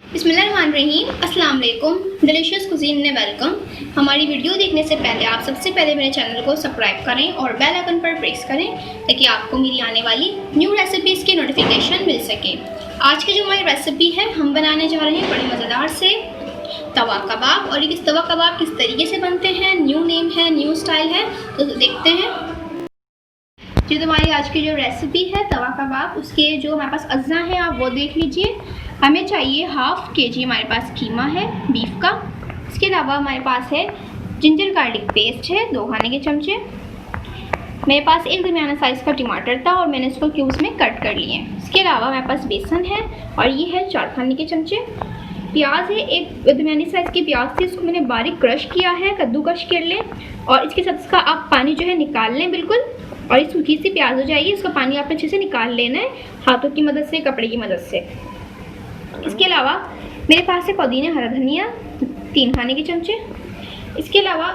बिस्मिल्लाहिर्रहमानिर्रहीम, अस्सलाम वालेकुम। डिलीशियस कुजीन में वेलकम। हमारी वीडियो देखने से पहले आप सबसे पहले मेरे चैनल को सब्सक्राइब करें और बेल आइकन पर प्रेस करें ताकि आपको मेरी आने वाली न्यू रेसिपीज़ की नोटिफिकेशन मिल सके। आज की जो हमारी रेसिपी है, हम बनाने जा रहे हैं बड़े मज़ेदार से तवा कबाब। और ये तवा कबाब किस तरीके से बनते हैं, न्यू नेम है, न्यू स्टाइल है, तो देखते हैं। जो हमारी आज की जो रेसिपी है तवा कबाब, उसके जो हमारे पास अज्जा हैं आप वो देख लीजिए। हमें चाहिए हाफ़ केजी हमारे पास कीमा है बीफ का। इसके अलावा हमारे पास है जिंजर गार्लिक पेस्ट है 2 खाने के चमचे। मेरे पास एक दरमियाना साइज़ का टमाटर था और मैंने इसको क्यूब्स में कट कर लिए हैं। इसके अलावा हमारे पास बेसन है और ये है 4 खाने के चमचे। प्याज है, एक दरमियानी साइज़ की प्याज थी, इसको मैंने बारीक क्रश किया है, कद्दूकश कर लें। और इसके साथ इसका आप पानी जो है निकाल लें बिल्कुल। और ये सूखी सी प्याज हो जाएगी, इसका पानी आपने अच्छे से निकाल लेना है हाथों की मदद से, कपड़े की मदद से। इसके अलावा मेरे पास है पुदीना, हरा धनिया 3 खाने के चमचे। इसके अलावा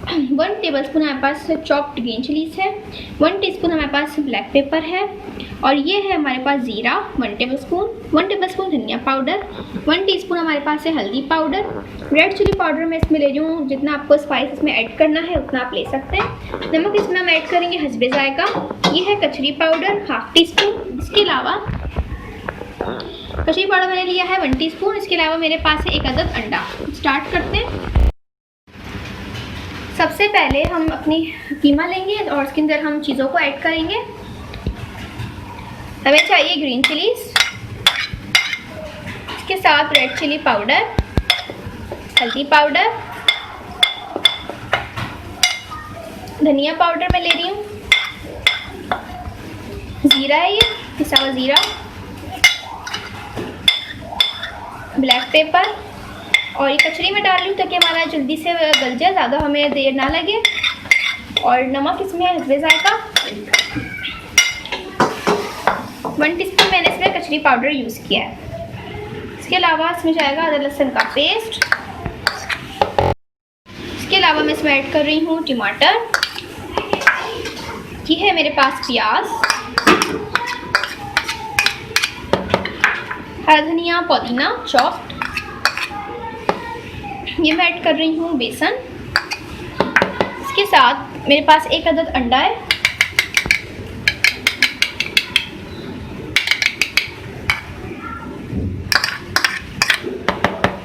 1 टेबलस्पून हमारे पास चॉप्ड ग्रीन चिलीज है, 1 टीस्पून हमारे पास ब्लैक पेपर है और ये है हमारे पास ज़ीरा 1 टेबलस्पून, 1 टेबलस्पून धनिया पाउडर, 1 टीस्पून हमारे पास है हल्दी पाउडर। रेड चिली पाउडर मैं इसमें ले रही हूँ, जितना आपको स्पाइस इसमें ऐड करना है उतना आप ले सकते हैं। नमक इसमें हम ऐड करेंगे हस्बे जायका। ये है कचरी पाउडर 1/2 टीस्पून। इसके अलावा कचरी पाउडर मैंने लिया है 1 टीस्पून। इसके अलावा मेरे पास है 1 अदद अंडा। स्टार्ट करते हैं। सबसे पहले हम अपनी कीमा लेंगे और इसके अंदर हम चीज़ों को ऐड करेंगे। हमें चाहिए ग्रीन चिलीज, इसके साथ रेड चिली पाउडर, हल्दी पाउडर, धनिया पाउडर मैं ले रही हूँ, ज़ीरा है ये पिसा हुआ ज़ीरा, ब्लैक पेपर और ये कचरी में डाल रही हूँ ताकि हमारा जल्दी से गल जाए, ज़्यादा हमें देर ना लगे। और नमक इसमें हस्बे जायका, 1 टीस्पून मैंने इसमें कचरी पाउडर यूज़ किया है। इसके अलावा इसमें जाएगा अदरक लहसुन का पेस्ट। इसके अलावा मैं इसमें ऐड कर रही हूँ टमाटर, ये है मेरे पास प्याज, हरा धनिया, पुदीना चॉप्ड, ये मैं ऐड कर रही हूँ बेसन। इसके साथ मेरे पास 1 अदद अंडा है।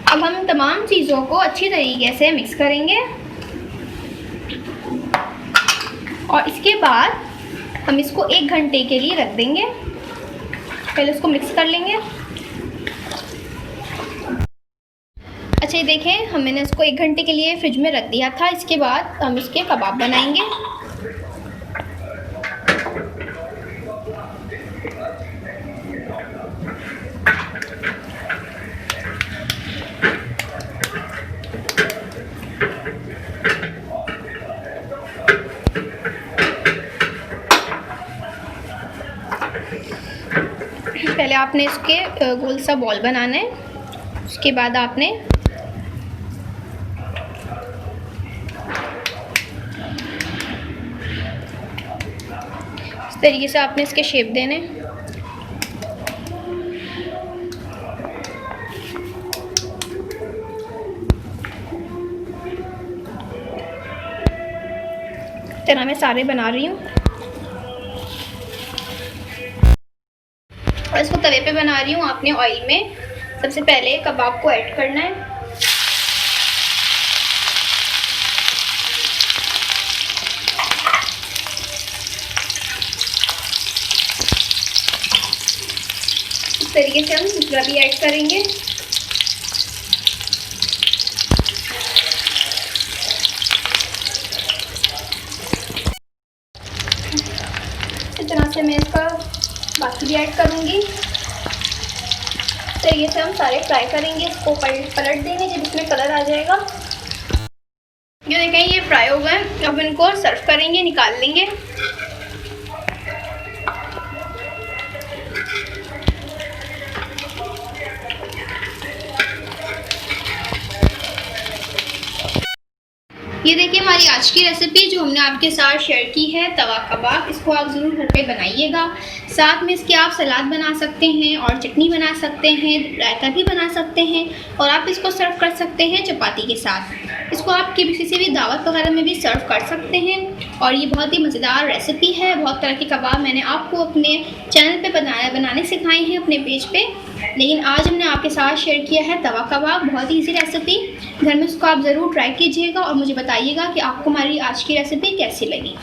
अब हम तमाम चीज़ों को अच्छी तरीके से मिक्स करेंगे और इसके बाद हम इसको 1 घंटे के लिए रख देंगे। पहले इसको मिक्स कर लेंगे। अच्छा, ये देखें, मैंने इसको 1 घंटे के लिए फ्रिज में रख दिया था। इसके बाद हम इसके कबाब बनाएंगे। पहले आपने इसके गोल सा बॉल बनाना है। उसके बाद आपने इस तरीके से आपने इसके शेप देने। इस तरह मैं सारे बना रही हूँ और इसको तवे पे बना रही हूँ। आपने ऑयल में सबसे पहले कबाब को ऐड करना है। इस तरीके से हम दूसरा भी ऐड करेंगे। इस तरह से मैं इसका बाकी भी ऐड करूँगी। इस तरीके से हम सारे फ्राई करेंगे। इसको पलट देंगे जब इसमें कलर आ जाएगा। ये देखें, ये फ्राई हो गए। अब इनको सर्व करेंगे, निकाल लेंगे। ये देखिए हमारी आज की रेसिपी जो हमने आपके साथ शेयर की है, तवा कबाब। इसको आप ज़रूर घर पे बनाइएगा। साथ में इसके आप सलाद बना सकते हैं और चटनी बना सकते हैं, रायता भी बना सकते हैं और आप इसको सर्व कर सकते हैं चपाती के साथ। इसको आप किसी से भी दावत वगैरह में भी सर्व कर सकते हैं और ये बहुत ही मज़ेदार रेसिपी है। बहुत तरह के कबाब मैंने आपको अपने चैनल पे बनाने सिखाए हैं अपने पेज पे, लेकिन आज हमने आपके साथ शेयर किया है तवा कबाब। बहुत ही ईजी रेसिपी, घर में इसको आप ज़रूर ट्राई कीजिएगा और मुझे बताइएगा कि आपको हमारी आज की रेसिपी कैसी लगी।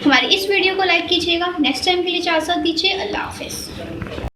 हमारी इस वीडियो को लाइक कीजिएगा। नेक्स्ट टाइम के लिए इजाज़त दीजिए। अल्लाह हाफ़िज़।